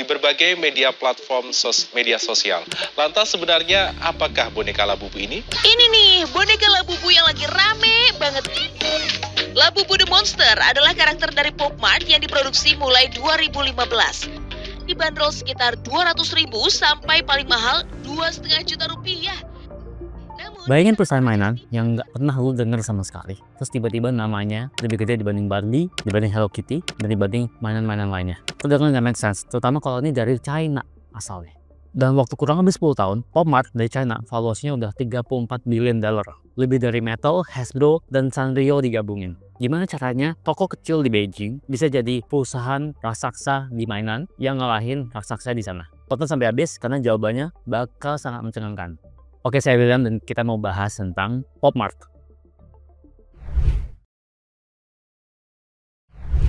di berbagai media sosial. Lantas sebenarnya apakah boneka Labubu ini? Ini nih, boneka Labubu yang lagi rame banget. Labubu The Monster adalah karakter dari Pop Mart yang diproduksi mulai 2015. Dibanderol sekitar 200.000 sampai paling mahal 2,5 juta rupiah. Bayangin perusahaan mainan yang nggak pernah lu denger sama sekali. Terus tiba-tiba namanya lebih gede dibanding Barbie, dibanding Hello Kitty, dan dibanding mainan-mainan lainnya. Itu dengan nggak make sense, terutama kalau ini dari China asalnya. Dan waktu kurang lebih 10 tahun, Pop Mart dari China valuasinya udah 34 billion dollar. Lebih dari Mattel, Hasbro, dan Sanrio digabungin. Gimana caranya toko kecil di Beijing bisa jadi perusahaan raksasa di mainan yang ngalahin raksasa di sana? Tonton sampai habis karena jawabannya bakal sangat mencengangkan. Oke, saya William dan kita mau bahas tentang Pop Mart.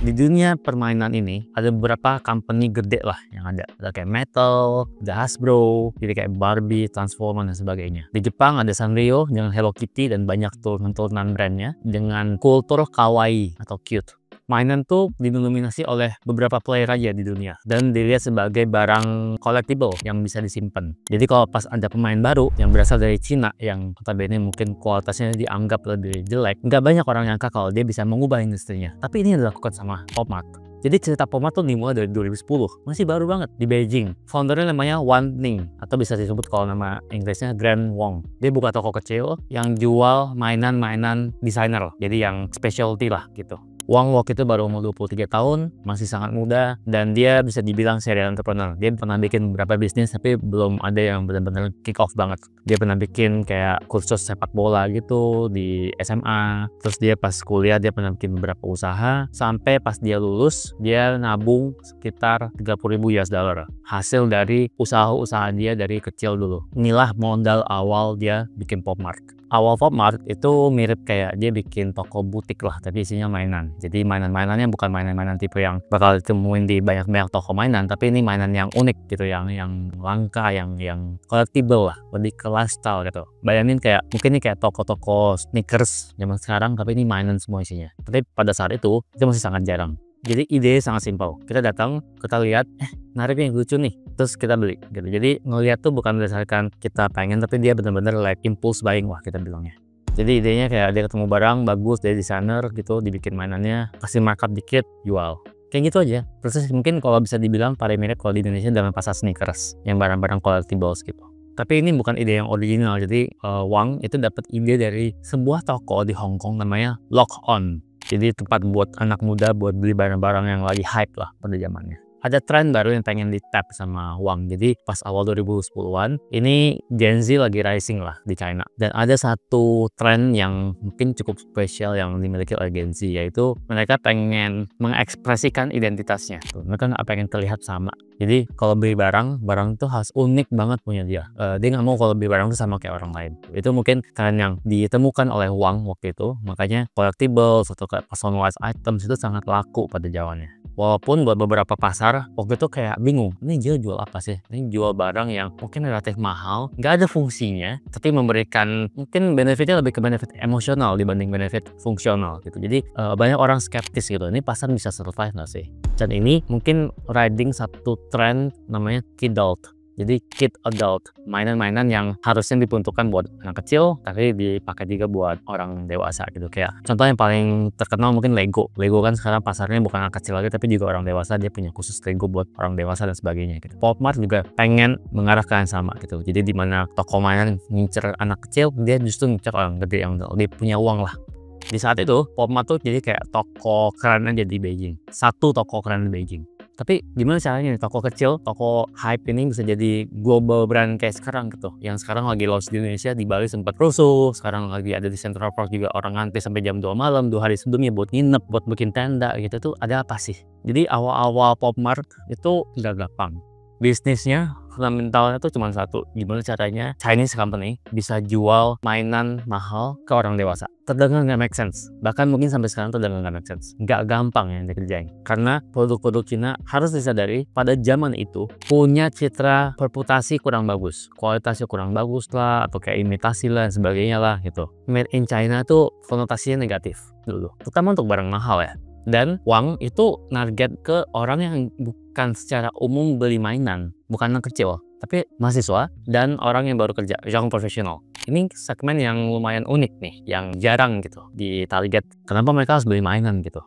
Di dunia permainan ini ada beberapa company gede lah yang ada. Ada kayak Mattel, ada Hasbro, jadi kayak Barbie, Transformers dan sebagainya. Di Jepang ada Sanrio dengan Hello Kitty dan banyak turunan brandnya dengan kultur kawaii atau cute. Mainan tuh didominasi oleh beberapa player aja di dunia dan dilihat sebagai barang collectible yang bisa disimpan. Jadi kalau pas ada pemain baru yang berasal dari Cina yang notabene mungkin kualitasnya dianggap lebih jelek, nggak banyak orang nyangka kalau dia bisa mengubah industrinya. Tapi ini dilakukan sama Pop Mart. Jadi cerita Pop Mart tuh dimulai dari 2010, masih baru banget di Beijing. Foundernya namanya Wan Ning, atau bisa disebut kalau nama Inggrisnya Grant Wong. Dia buka toko kecil yang jual mainan-mainan desainer, jadi yang specialty lah gitu. Wang waktu itu baru umur 23 tahun, masih sangat muda, dan dia bisa dibilang serial entrepreneur. Dia pernah bikin beberapa bisnis, tapi belum ada yang benar-benar kick off banget. Dia pernah bikin kayak kursus sepak bola gitu di SMA, terus dia pas kuliah dia pernah bikin beberapa usaha, sampai pas dia lulus, dia nabung sekitar 30.000 US dollar. Hasil dari usaha-usaha dia dari kecil dulu. Inilah modal awal dia bikin Pop Mart. Awal Pop Mart itu mirip kayak dia bikin toko butik lah, tapi isinya mainan. Jadi mainan-mainannya bukan mainan-mainan tipe yang bakal ditemuin di banyak-banyak toko mainan, tapi ini mainan yang unik gitu, yang langka, yang collectible lah, lebih ke lifestyle gitu. Bayangin kayak mungkin ini kayak toko-toko sneakers zaman sekarang, tapi ini mainan semua isinya. Tapi pada saat itu masih sangat jarang. Jadi ide sangat simpel. Kita datang, kita lihat, menarik yang lucu nih, terus kita beli gitu. Jadi ngeliat tuh bukan berdasarkan kita pengen, tapi dia bener-bener like impulse buying lah kita bilangnya. Jadi idenya kayak dia ketemu barang bagus dari desainer gitu, dibikin mainannya, kasih markup dikit, jual. Kayak gitu aja. Proses mungkin kalau bisa dibilang paling mirip kalau di Indonesia dengan pasar sneakers, yang barang-barang collectibles gitu. Tapi ini bukan ide yang original. Jadi Wang itu dapat ide dari sebuah toko di Hong Kong namanya Lock On. Jadi tempat buat anak muda buat beli barang-barang yang lagi hype lah pada zamannya. Ada tren baru yang pengen di-tap sama Wang. Jadi pas awal 2010-an, ini Gen Z lagi rising lah di China. Dan ada satu tren yang mungkin cukup spesial yang dimiliki oleh Gen Z, yaitu mereka pengen mengekspresikan identitasnya. Mereka nggak pengen terlihat sama. Jadi kalau beli barang itu harus unik banget punya dia. Dia nggak mau kalau beli barang itu sama kayak orang lain. Itu mungkin tren yang ditemukan oleh Wang waktu itu. Makanya collectibles atau kayak personalized items itu sangat laku pada zamannya. Walaupun buat beberapa pasar waktu itu kayak bingung, ini dia jual apa sih? Ini jual barang yang mungkin relatif mahal, nggak ada fungsinya, tapi memberikan mungkin benefitnya lebih ke benefit emosional dibanding benefit fungsional gitu. Jadi banyak orang skeptis gitu, ini pasar bisa survive nggak sih? Dan ini mungkin riding satu tren namanya kidult. Jadi kid adult, mainan-mainan yang harusnya diperuntukkan buat anak kecil tapi dipakai juga buat orang dewasa gitu. Kayak contoh yang paling terkenal mungkin Lego. Lego kan sekarang pasarnya bukan anak kecil lagi tapi juga orang dewasa, dia punya khusus Lego buat orang dewasa dan sebagainya gitu. Pop Mart juga pengen mengarah ke yang sama gitu. Jadi di mana toko mainan ngincer anak kecil, dia justru ngincer orang gede yang dia punya uang lah. Di saat itu Pop Mart tuh jadi kayak toko keren aja di Beijing. Satu toko keren di Beijing. Tapi gimana caranya nih toko kecil, toko hype ini bisa jadi global brand kayak sekarang gitu. Yang sekarang lagi launch di Indonesia, di Bali sempat rusuh, sekarang lagi ada di Central Park juga orang ngantri sampai jam 2 malam, 2 hari sebelumnya buat nginep, buat bikin tenda gitu tuh ada apa sih? Jadi awal-awal Pop Mart itu nggak gampang. Bisnisnya fundamentalnya tuh cuma satu, gimana caranya Chinese company bisa jual mainan mahal ke orang dewasa. Terdengar nggak make sense, bahkan mungkin sampai sekarang terdengar nggak make sense. Nggak gampang yang dikerjain, karena produk-produk Cina harus disadari pada zaman itu punya citra reputasi kurang bagus, kualitasnya kurang bagus lah, atau kayak imitasi lah dan sebagainya lah gitu. Made in China tuh konotasinya negatif dulu, terutama untuk barang mahal ya. Dan Wang itu target ke orang yang bukan secara umum beli mainan, bukan anak kecil, tapi mahasiswa dan orang yang baru kerja, young professional. Ini segmen yang lumayan unik nih, yang jarang gitu di target. Kenapa mereka harus beli mainan gitu?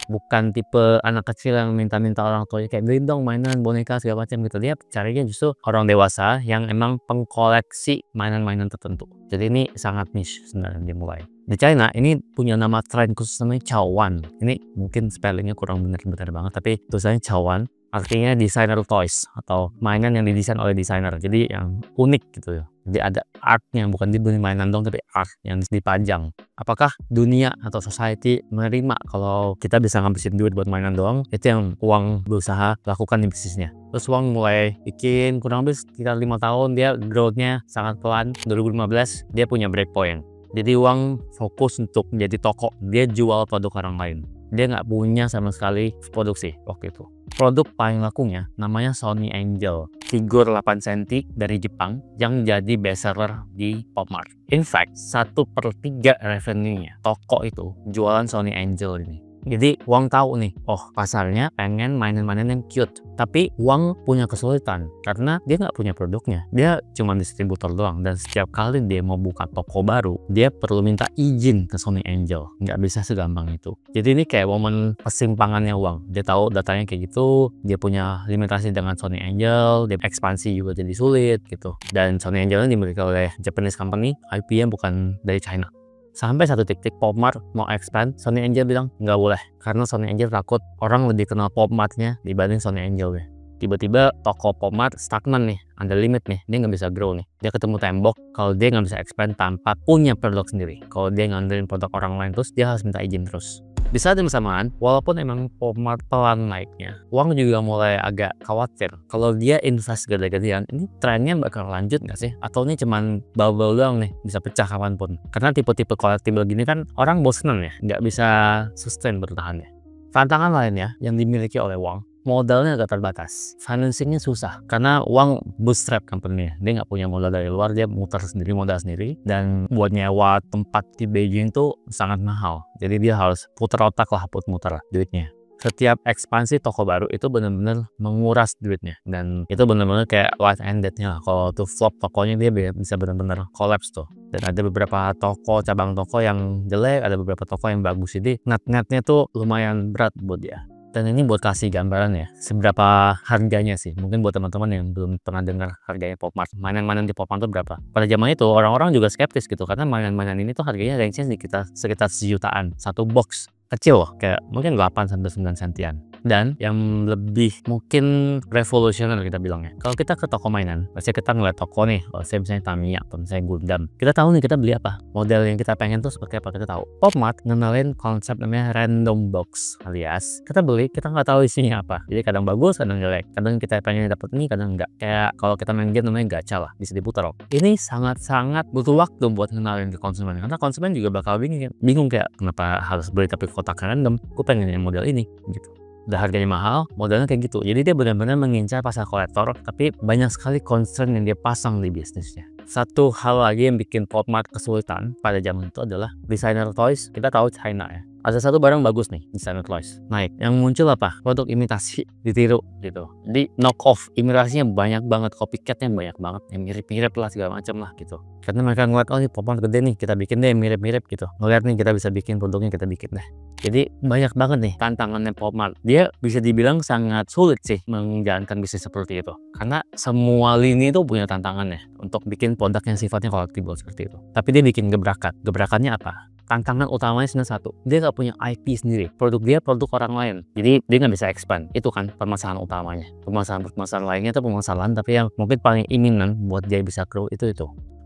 Bukan tipe anak kecil yang minta-minta orang tuanya kayak beli dong mainan, boneka segala macam gitu. Dia carinya justru orang dewasa yang emang pengkoleksi mainan-mainan tertentu. Jadi ini sangat niche sebenarnya dimulai. Di China ini punya nama tren khusus namanya Chaowan. Ini mungkin spellingnya kurang benar-benar banget, tapi tulisannya Chaowan. Artinya designer toys atau mainan yang didesain oleh desainer. Jadi yang unik gitu ya. Jadi ada artnya, bukan dibeli mainan dong, tapi art yang dipajang. Apakah dunia atau society menerima kalau kita bisa ngabisin duit buat mainan doang? Itu yang Wang berusaha lakukan di bisnisnya. Terus Wang mulai bikin kurang lebih sekitar 5 tahun, dia growth-nya sangat pelan. 2015 dia punya breakpoint. Jadi Wang fokus untuk menjadi toko, dia jual produk orang lain. Dia nggak punya sama sekali produksi waktu itu. Produk paling lakunya namanya Sony Angel, figur 8 cm dari Jepang yang jadi bestseller di Popmart. In fact, 1/3 revenue-nya toko itu jualan Sony Angel ini. Jadi Wang tahu nih, oh pasarnya pengen mainan-mainan yang cute. Tapi Wang punya kesulitan karena dia nggak punya produknya. Dia cuma distributor doang, dan setiap kali dia mau buka toko baru, dia perlu minta izin ke Sony Angel. Nggak bisa segampang itu. Jadi ini kayak momen persimpangannya Wang. Dia tahu datanya kayak gitu, dia punya limitasi dengan Sony Angel, dia ekspansi juga jadi sulit gitu. Dan Sony Angel ini dimiliki oleh Japanese company, IP-nya bukan dari China. Sampai satu titik Popmart mau expand, Sony Angel bilang nggak boleh karena Sony Angel takut orang lebih kenal Popmart-nya dibanding Sony Angel deh. Tiba-tiba toko Popmart stagnan nih, ada limit nih, dia nggak bisa grow nih. Dia ketemu tembok kalau dia nggak bisa expand tanpa punya produk sendiri. Kalau dia ngandelin produk orang lain terus, dia harus minta izin terus. Di saat yang bersamaan, walaupun emang Popmart pelan naiknya, Wang juga mulai agak khawatir kalau dia invest gede-gedean, ini trennya bakal lanjut nggak sih? Atau ini cuman bubble doang nih, bisa pecah kapanpun. Karena tipe-tipe collectible gini kan orang bosenan ya, nggak bisa sustain bertahan ya. Tantangan lainnya yang dimiliki oleh Wang, modalnya agak terbatas, financingnya susah karena Wang bootstrap company-nya. Dia nggak punya modal dari luar, dia muter sendiri, modal sendiri, dan buat nyewa tempat di Beijing tuh sangat mahal. Jadi dia harus puter otak lah buat muter duitnya. Setiap ekspansi toko baru itu benar-benar menguras duitnya, dan itu benar-benar kayak life ended-nya lah. Kalau tuh flop tokonya, dia bisa benar-benar collapse tuh. Dan ada beberapa toko, cabang toko yang jelek, ada beberapa toko yang bagus. Jadi net-netnya tuh lumayan berat buat dia. Dan ini buat kasih gambaran ya, seberapa harganya sih. Mungkin buat teman-teman yang belum pernah dengar harganya Popmart, mainan-mainan di Popmart itu berapa. Pada zaman itu orang-orang juga skeptis gitu, karena mainan-mainan ini tuh harganya range-nya sekitar sejutaan. Satu box kecil loh, kayak mungkin 8-9 sentian. Dan yang lebih mungkin revolutionary kita bilangnya, kalau kita ke toko mainan, biasanya kita ngeliat toko nih, saya misalnya Tamiya atau misalnya Gundam, kita tahu nih kita beli apa, model yang kita pengen tuh seperti apa, kita tahu. Popmart ngenalin konsep namanya random box, alias kita beli, kita nggak tahu isinya apa. Jadi kadang bagus, kadang jelek, kadang kita pengen dapet ini, kadang enggak. Kayak kalau kita main game namanya gacha lah, bisa diputar. Ini sangat-sangat butuh waktu buat ngenalin ke konsumen, karena konsumen juga bakal bingung kayak kenapa harus beli tapi kotak random, gue pengen yang model ini gitu. Udah harganya mahal, modalnya kayak gitu. Jadi dia benar-benar mengincar pasar kolektor, tapi banyak sekali concern yang dia pasang di bisnisnya. Satu hal lagi yang bikin Popmart kesulitan pada zaman itu adalah designer toys. Kita tahu China ya. Ada satu barang bagus nih, designer toys naik. Yang muncul apa? Produk imitasi, ditiru gitu. Jadi knock off, imitasinya banyak banget, copycatnya banyak banget, yang mirip-mirip lah segala macam lah gitu. Karena mereka ngeliat, oh ini Popmart gede nih, kita bikin deh mirip-mirip gitu. Ngeliat nih kita bisa bikin produknya, kita bikin deh. Jadi banyak banget nih tantangannya Popmart. Dia bisa dibilang sangat sulit sih menjalankan bisnis seperti itu. Karena semua lini itu punya tantangannya untuk bikin produk yang sifatnya collectible seperti itu. Tapi dia bikin gebrakan. Gebrakannya apa? Tantangan utamanya cuma satu, dia nggak punya IP sendiri. Produk dia produk orang lain, jadi dia nggak bisa expand. Itu kan permasalahan utamanya. Permasalahan lainnya itu permasalahan, tapi yang mungkin paling imminent buat dia bisa grow itu.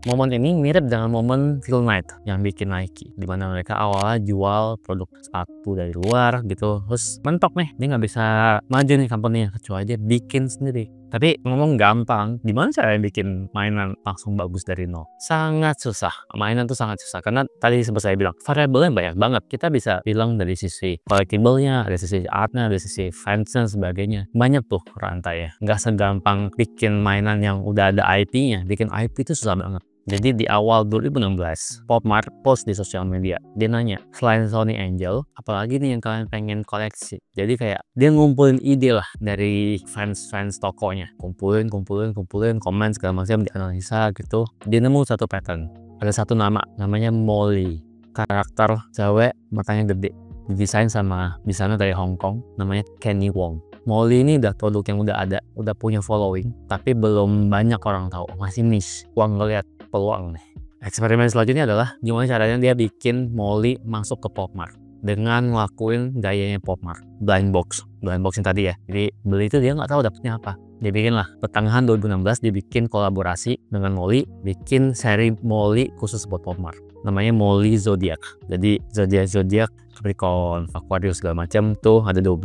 Momen ini mirip dengan momen Phil Knight yang bikin Nike, dimana mereka awalnya jual produk sepatu dari luar gitu, terus mentok nih, dia nggak bisa maju nih company-nya kecuali dia bikin sendiri. Tapi ngomong gampang, gimana cara bikin mainan langsung bagus dari nol? Sangat susah. Mainan tuh sangat susah karena tadi seperti saya bilang, variabelnya banyak banget. Kita bisa bilang dari sisi collectible-nya, dari sisi art-nya, dari sisi fans-nya sebagainya. Banyak tuh rantai ya. Nggak segampang bikin mainan yang udah ada IP-nya. Bikin IP itu susah banget. Jadi di awal 2016, PopMart post di sosial media. Dia nanya, selain Sony Angel, apalagi nih yang kalian pengen koleksi? Jadi kayak dia ngumpulin ide lah dari fans-fans tokonya. Kumpulin, komen segala macam, dianalisa gitu. Dia nemu satu pattern. Ada satu nama, namanya Molly. Karakter cewek, matanya gede. Didesain sama desainer dari Hong Kong, namanya Kenny Wong. Molly ini udah produk yang udah ada, udah punya following, tapi belum banyak orang tahu, masih niche. Gua ngeliat peluang nih. Eksperimen selanjutnya adalah gimana caranya dia bikin Molly masuk ke PopMart dengan ngelakuin gayanya PopMart, blind box yang tadi ya. Jadi beli itu dia nggak tahu dapetnya apa. Dia bikin lah, pertengahan 2016 dia bikin kolaborasi dengan Molly, bikin seri Molly khusus buat PopMart. Namanya Molly Zodiac. Jadi Zodiac, Capricorn, Aquarius segala macam tuh ada 12.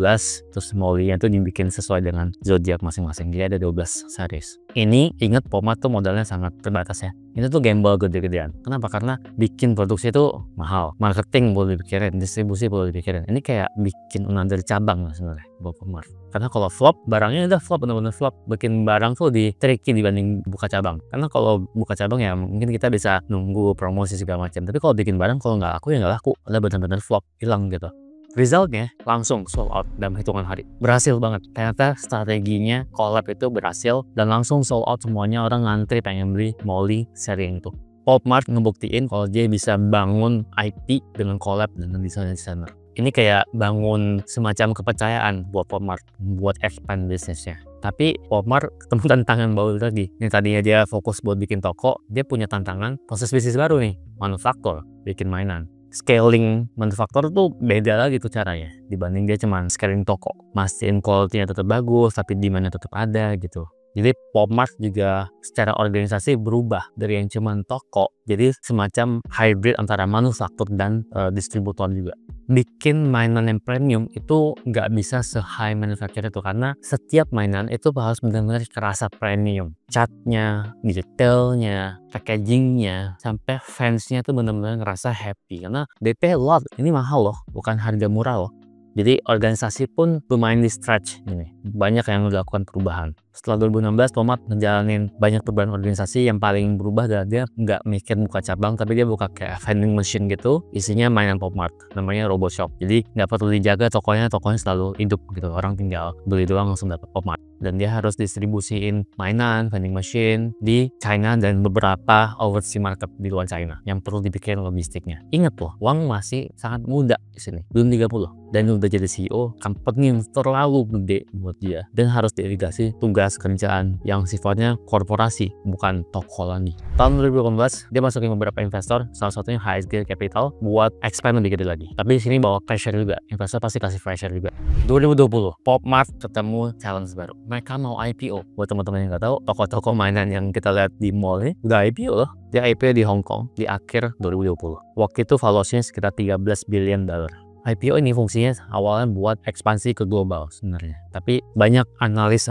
Terus Molly-nya tuh dibikin sesuai dengan zodiak masing-masing. Jadi ada 12 series. Ini ingat PopMart tuh modalnya sangat terbatas ya. Ini tuh gamble gede-gedean. Kenapa? Karena bikin produksi itu mahal. Marketing boleh dipikirin, distribusi boleh dipikirin. Ini kayak bikin another cabang lah sebenarnya buat PopMart. Karena kalau flop, barangnya udah flop, bener-bener flop. Bikin barang tuh lebih tricky dibanding buka cabang. Karena kalau buka cabang ya mungkin kita bisa nunggu promosi segala macam. Tapi kalau bikin barang, kalau nggak laku ya nggak laku. Udah bener-bener flop, hilang gitu. Resultnya langsung sold out dalam hitungan hari. Berhasil banget. Ternyata strateginya collab itu berhasil dan langsung sold out semuanya. Orang ngantri pengen beli Molly seri yang itu. PopMart ngebuktiin kalau dia bisa bangun IP dengan collab dengan desainer. Ini kayak bangun semacam kepercayaan buat PopMart, buat expand bisnisnya. Tapi PopMart ketemu tantangan baru lagi. Yang tadinya dia fokus buat bikin toko, dia punya tantangan proses bisnis baru nih, manufaktur, bikin mainan. Scaling manufaktur tuh beda lagi tuh caranya dibanding dia cuman scaling toko. Mastiin quality-nya tetap bagus, tapi demand-nya tetap ada gitu. Jadi PopMart juga secara organisasi berubah dari yang cuman toko, jadi semacam hybrid antara manufaktur dan distributor juga. Bikin mainan yang premium itu nggak bisa se-high manufacturer itu karena setiap mainan itu harus benar-benar kerasa premium. Catnya, detailnya, packagingnya, sampai fansnya tuh benar-benar ngerasa happy karena they pay a lot. Ini mahal loh, bukan harga murah loh. Jadi organisasi pun lumayan di stretch ini. Banyak yang dilakukan perubahan. Setelah 2016, PopMart ngejalanin banyak perubahan organisasi. Yang paling berubah adalah dia nggak mikir buka cabang, tapi dia buka kayak vending machine gitu. Isinya mainan PopMart, namanya Robot Shop. Jadi nggak perlu dijaga tokonya selalu hidup gitu. Orang tinggal beli doang langsung dapat PopMart. Dan dia harus distribusiin mainan, vending machine di China dan beberapa overseas market di luar China yang perlu dipikirin logistiknya. Ingat loh, Wang masih sangat muda di sini, belum 30 dan udah jadi CEO company yang terlalu gede buat dia dan harus delegasi tugas kerjaan yang sifatnya korporasi bukan toko lagi. Tahun 2018 dia masukin beberapa investor, salah satunya HSG Capital buat expand lebih gede lagi. Tapi di sini bawa pressure juga, investor pasti kasih pressure juga. 2020 PopMart ketemu challenge baru. Mereka mau IPO. Buat teman-teman yang nggak tahu, toko-toko mainan yang kita lihat di mall ini udah IPO loh. Dia IPO di Hong Kong di akhir 2020. Waktu itu valuasinya sekitar 13 billion dollar. IPO ini fungsinya awalnya buat ekspansi ke global sebenarnya. Tapi banyak analis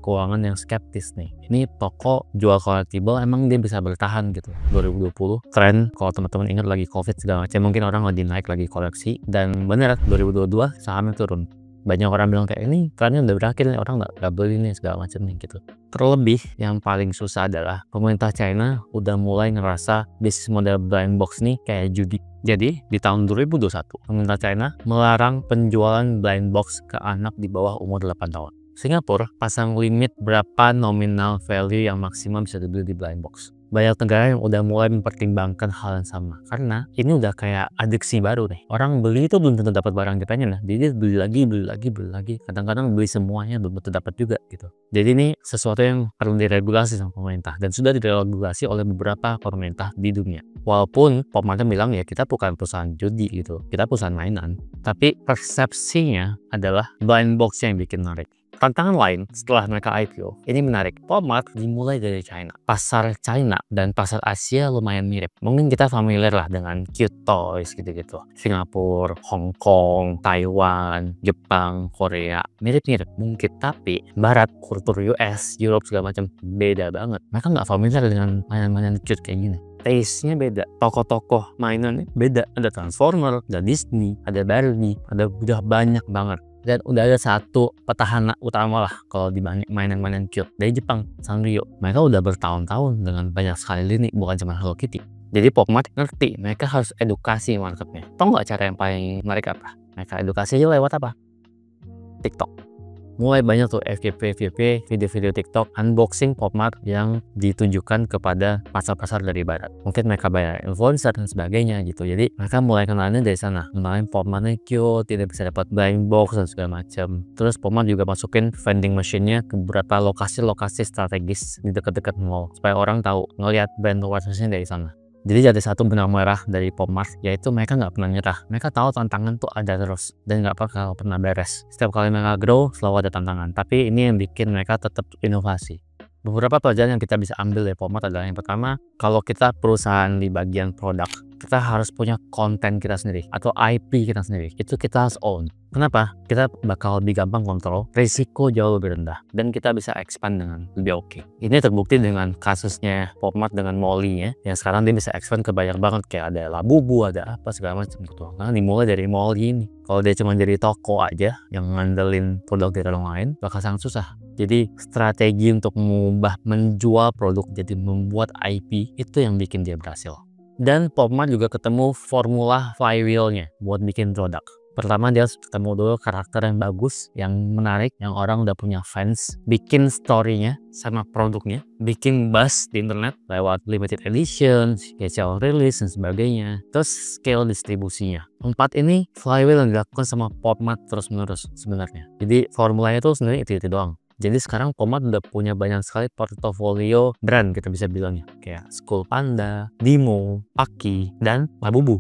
keuangan yang skeptis nih. Ini toko jual collectible emang dia bisa bertahan gitu. 2020 tren kalau teman-teman ingat lagi COVID segala macam, mungkin orang lagi naik lagi koleksi dan bener 2022 sahamnya turun. Banyak orang bilang kayak ini trennya udah berakhir nih, orang nggak beli nih segala macam nih gitu. Terlebih yang paling susah adalah pemerintah China udah mulai ngerasa bisnis model blind box nih kayak judi. Jadi di tahun 2021 pemerintah China melarang penjualan blind box ke anak di bawah umur 8 tahun. Singapura pasang limit berapa nominal value yang maksimal bisa dibeli di blind box. Banyak negara yang udah mulai mempertimbangkan hal yang sama karena ini udah kayak adiksi baru nih. Orang beli itu belum tentu dapat barang yang pengen lah. Jadi beli lagi. Kadang-kadang beli semuanya belum tentu dapat juga gitu. Jadi ini sesuatu yang perlu diregulasi sama pemerintah dan sudah diregulasi oleh beberapa pemerintah di dunia. Walaupun PopMart bilang ya kita bukan perusahaan judi gitu, kita perusahaan mainan. Tapi persepsinya adalah blind box yang bikin menarik. Tantangan lain setelah mereka IPO, ini menarik. PopMart dimulai dari China. Pasar China dan pasar Asia lumayan mirip. Mungkin kita familiar lah dengan cute toys gitu-gitu. Singapura, Hong Kong, Taiwan, Jepang, Korea. Mirip-mirip mungkin. Tapi Barat, kultur US, Europe segala macam beda banget. Mereka nggak familiar dengan mainan-mainan cute kayak gini. Taste-nya beda, tokoh-tokoh mainannya beda. Ada Transformer, ada Disney, ada Barbie, ada udah banyak banget. Dan udah ada satu petahana utama lah kalau dibanding mainan-mainan cute dari Jepang, Sanrio. Mereka udah bertahun-tahun dengan banyak sekali lini, bukan cuma Hello Kitty. Jadi Popmart ngerti, mereka harus edukasi marketnya. Tahu nggak cara yang paling menarik apa? Mereka edukasi aja lewat apa? TikTok. Mulai banyak tuh FYP, video-video TikTok unboxing Popmart yang ditujukan kepada pasar-pasar dari barat. Mungkin mereka bayar influencer dan sebagainya gitu. Jadi mereka mulai kenalnya dari sana. Kenalin Popmartnya cute, tidak bisa dapat blind box dan segala macam. Terus Popmart juga masukin vending machine-nya ke beberapa lokasi-lokasi strategis di dekat-dekat mall supaya orang tahu ngelihat brand awareness-nya dari sana. Jadi ada satu benang merah dari Popmart, yaitu mereka nggak pernah nyerah. Mereka tahu tantangan tuh ada terus dan nggak bakal pernah beres. Setiap kali mereka grow selalu ada tantangan, tapi ini yang bikin mereka tetap inovasi. Beberapa pelajaran yang kita bisa ambil dari Popmart adalah yang pertama, kalau kita perusahaan di bagian produk, kita harus punya konten kita sendiri atau IP kita sendiri. Itu kita harus own. Kenapa? Kita bakal lebih gampang kontrol, risiko jauh lebih rendah, dan kita bisa expand dengan lebih oke. Ini terbukti dengan kasusnya Popmart dengan Molly ya, yang sekarang dia bisa expand ke banyak banget, kayak ada Labubu, ada apa segala macam gitu. Nah, dimulai dari Molly ini. Kalau dia cuma jadi toko aja yang ngandelin produk dari orang lain, bakal sangat susah. Jadi strategi untuk mengubah menjual produk jadi membuat IP itu yang bikin dia berhasil. Dan Popmart juga ketemu formula flywheel-nya buat bikin produk. Pertama dia harus ketemu dulu karakter yang bagus, yang menarik, yang orang udah punya fans, bikin story-nya sama produknya, bikin buzz di internet lewat limited edition, special release dan sebagainya. Terus scale distribusinya. 4 ini flywheel yang dilakukan sama Popmart terus-menerus sebenarnya. Jadi formulanya itu sebenarnya itu doang. Jadi sekarang Popmart udah punya banyak sekali portofolio brand kita bisa bilangnya. Kayak School Panda, Dimo, Paki, dan Labubu.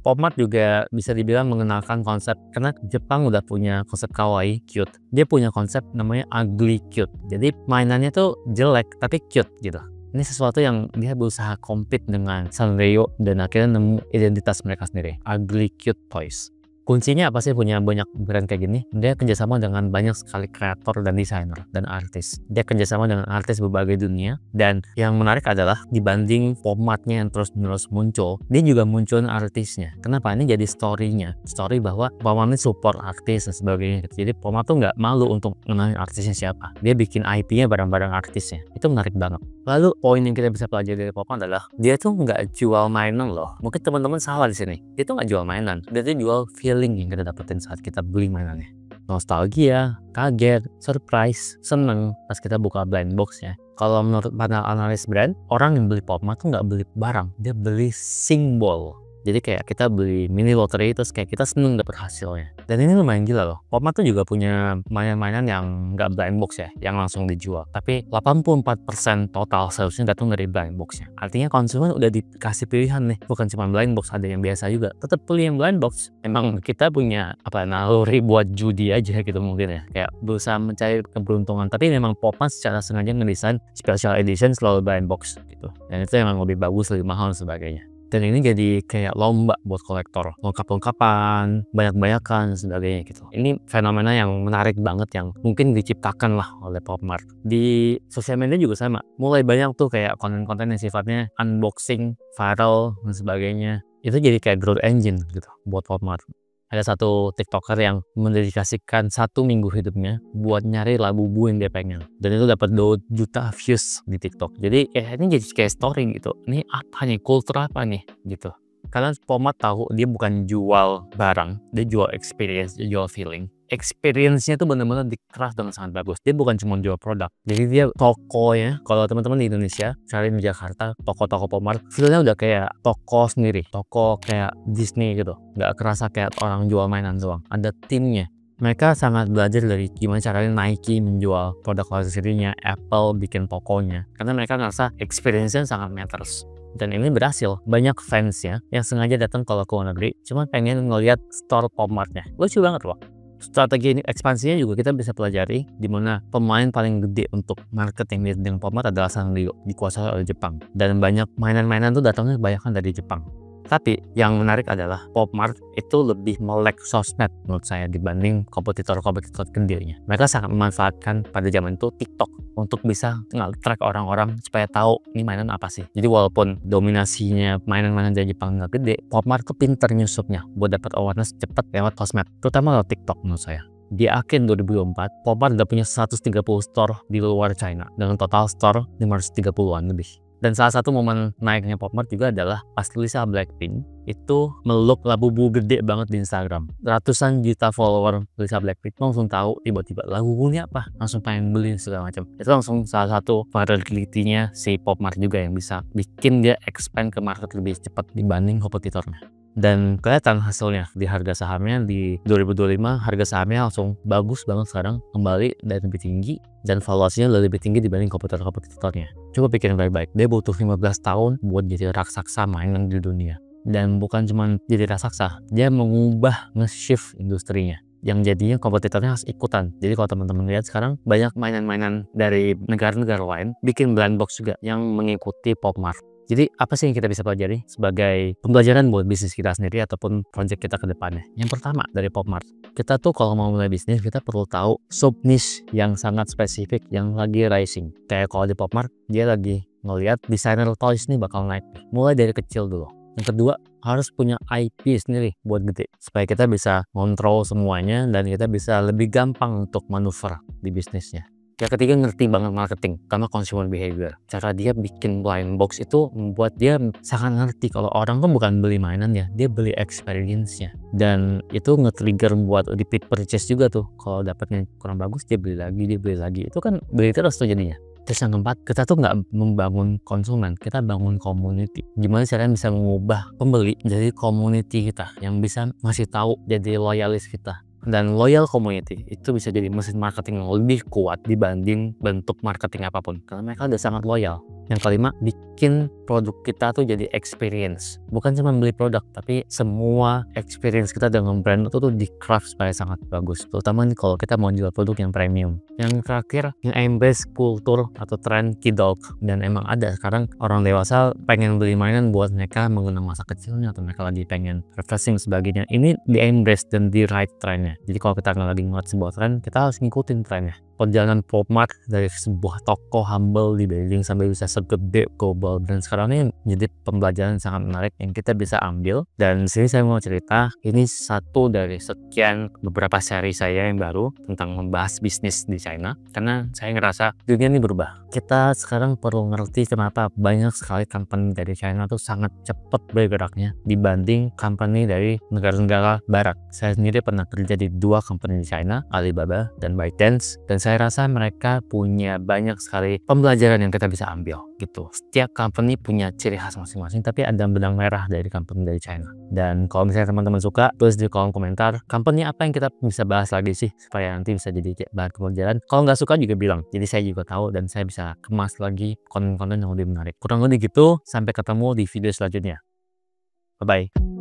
Popmart juga bisa dibilang mengenalkan konsep, karena Jepang udah punya konsep kawaii, cute. Dia punya konsep namanya ugly cute. Jadi mainannya tuh jelek tapi cute gitu. Ini sesuatu yang dia berusaha compete dengan Sanrio dan akhirnya nemu identitas mereka sendiri. Ugly cute toys. Kuncinya apa sih punya banyak brand kayak gini? Dia kerjasama dengan banyak sekali kreator dan desainer dan artis. Dia kerjasama dengan artis berbagai dunia. Dan yang menarik adalah dibanding Popmart-nya yang terus-menerus muncul, dia juga munculin artisnya. Kenapa? Ini jadi story-nya. Story bahwa Popmart ini support artis dan sebagainya. Jadi Popmart tuh nggak malu untuk mengenalin artisnya siapa. Dia bikin IP-nya bareng-bareng artisnya. Itu menarik banget. Lalu poin yang kita bisa pelajari dari Popmart adalah dia tuh nggak jual mainan loh. Mungkin teman-teman salah di sini. Dia tuh nggak jual mainan. Dia tuh jual feeling yang kita dapetin saat kita beli mainannya. Nostalgia, kaget, surprise, seneng pas kita buka blind boxnya. Kalau menurut panel analis brand, orang yang beli Popmart tuh nggak beli barang, dia beli simbol. Jadi kayak kita beli mini lottery terus kayak kita seneng dapet hasilnya. Dan ini lumayan gila loh. Popmart tuh juga punya mainan-mainan yang nggak blind box ya, yang langsung dijual. Tapi 84% total salesnya datang dari blind boxnya. Artinya konsumen udah dikasih pilihan nih, bukan cuma blind box, ada yang biasa juga. Tetap pilih yang blind box. Emang kita punya naluri buat judi aja gitu mungkin ya. Kayak berusaha mencari keberuntungan. Tapi memang Popmart secara sengaja ngedesain special edition selalu blind box gitu. Dan itu emang lebih bagus, lebih mahal dan sebagainya. Dan ini jadi kayak lomba buat kolektor, lengkap-lengkapan, banyak-banyakan, dan sebagainya gitu. Ini fenomena yang menarik banget yang mungkin diciptakan lah oleh Popmart. Di sosial media juga sama, mulai banyak tuh kayak konten-konten yang sifatnya unboxing, viral, dan sebagainya. Itu jadi kayak growth engine gitu buat Popmart. Ada satu TikToker yang mendedikasikan 1 minggu hidupnya buat nyari Labubu yang dia pengen. Dan itu dapat 2 juta views di TikTok. Jadi ini jadi kayak story gitu. Ini apa nih? Kultur apa nih? Gitu. Karena Popmart tahu dia bukan jual barang, dia jual experience, dia jual feeling. Experience-nya tuh benar-benar dikeras dengan sangat bagus. Dia bukan cuma jual produk. Jadi dia tokonya, kalau teman-teman di Indonesia cari di Jakarta, toko-toko Popmart, feel-nya udah kayak toko sendiri, toko kayak Disney gitu. Nggak kerasa kayak orang jual mainan doang. Ada timnya. Mereka sangat belajar dari gimana caranya Nike menjual produk luxury-nya, Apple bikin tokonya. Karena mereka ngerasa experience-nya sangat matters. Dan ini berhasil. Banyak fansnya yang sengaja datang ke luar negeri cuma pengen ngeliat store Popmart-nya. Lucu banget loh. Strategi ini ekspansinya juga kita bisa pelajari, di mana pemain paling gede untuk market yang mirip dengan Popmart adalah Sanrio, dikuasai oleh Jepang. Dan banyak mainan-mainan tuh datangnya kebanyakan dari Jepang. Tapi yang menarik adalah Popmart itu lebih melek sosmed menurut saya dibanding kompetitor-kompetitor kendilnya. Mereka sangat memanfaatkan pada zaman itu TikTok untuk bisa nge-track orang-orang supaya tahu ini mainan apa sih. Jadi walaupun dominasinya mainan-mainan dari Jepang nggak gede, Popmart tuh pinter nyusupnya buat dapat awareness cepat lewat sosmed, terutama lewat TikTok menurut saya. di akhir 2024, Pop Mart udah punya 130 store di luar China dengan total store 530-an lebih. Dan salah satu momen naiknya Pop Mart juga adalah pas Lisa Blackpink itu meluk Labubu gede banget di Instagram. Ratusan juta follower Lisa Blackpink langsung tahu tiba-tiba Labubu ini apa, langsung pengen beli segala macam. Itu langsung salah satu virality-nya si Pop Mart juga yang bisa bikin dia expand ke market lebih cepat dibanding kompetitornya. Dan kelihatan hasilnya di harga sahamnya di 2025, harga sahamnya langsung bagus banget sekarang, kembali dan lebih tinggi, dan valuasinya lebih tinggi dibanding kompetitornya. Coba pikirin baik-baik, dia butuh 15 tahun buat jadi raksasa mainan di dunia. Dan bukan cuma jadi raksasa, dia mengubah nge-shift industrinya, yang jadinya kompetitornya harus ikutan. Jadi kalau teman-teman lihat sekarang banyak mainan-mainan dari negara-negara lain bikin blind box juga yang mengikuti Pop Mart. Jadi apa sih yang kita bisa pelajari sebagai pembelajaran buat bisnis kita sendiri ataupun project kita ke depannya? Yang pertama dari Pop Mart, kita tuh kalau mau mulai bisnis kita perlu tahu sub niche yang sangat spesifik yang lagi rising. Kayak kalau di Pop Mart dia lagi ngelihat desainer toys nih bakal naik, mulai dari kecil dulu. Yang kedua, harus punya IP sendiri buat gede supaya kita bisa kontrol semuanya dan kita bisa lebih gampang untuk manuver di bisnisnya. Yang ketiga, ngerti banget marketing karena consumer behavior. Cara dia bikin blind box itu membuat dia sangat ngerti kalau orang kan bukan beli mainan ya, dia beli experience-nya. Dan itu nge-trigger buat repeat purchase juga tuh. Kalau dapatnya kurang bagus dia beli lagi. Itu kan beli terus tuh jadinya. Terus yang keempat, kita tuh nggak membangun konsumen, kita bangun community. Gimana caranya bisa mengubah pembeli jadi community kita yang bisa ngasih tahu jadi loyalis kita. Dan loyal community itu bisa jadi mesin marketing yang lebih kuat dibanding bentuk marketing apapun karena mereka udah sangat loyal. Yang kelima, bikin produk kita tuh jadi experience. Bukan cuma beli produk, tapi semua experience kita dengan brand itu tuh di craft supaya sangat bagus. Terutama nih kalau kita mau jual produk yang premium. Yang terakhir, yang embrace kultur atau tren kidult. Dan emang ada sekarang orang dewasa pengen beli mainan buat mereka mengenang masa kecilnya atau mereka lagi pengen refreshing sebagainya. Ini di embrace dan di right trennya. Jadi kalau kita lagi ngeliat sebuah tren, kita harus ngikutin trennya. Perjalanan Pop Mart dari sebuah toko humble di Beijing sampai bisa segede global dan sekarang ini menjadi pembelajaran sangat menarik yang kita bisa ambil. Dan sini saya mau cerita, ini satu dari sekian beberapa seri saya yang baru tentang membahas bisnis di China karena saya ngerasa dunia ini berubah. Kita sekarang perlu ngerti kenapa banyak sekali company dari China tuh sangat cepat bergeraknya dibanding company dari negara-negara barat. Saya sendiri pernah kerja di 2 company di China, Alibaba dan ByteDance, dan saya rasa mereka punya banyak sekali pembelajaran yang kita bisa ambil gitu. Setiap company punya ciri khas masing-masing, tapi ada benang merah dari company dari China. Dan kalau misalnya teman-teman suka, tulis di kolom komentar company apa yang kita bisa bahas lagi sih supaya nanti bisa jadi bahan pembelajaran. Kalau nggak suka juga bilang, jadi saya juga tahu dan saya bisa kemas lagi konten-konten yang lebih menarik. Kurang lebih gitu, sampai ketemu di video selanjutnya. Bye-bye.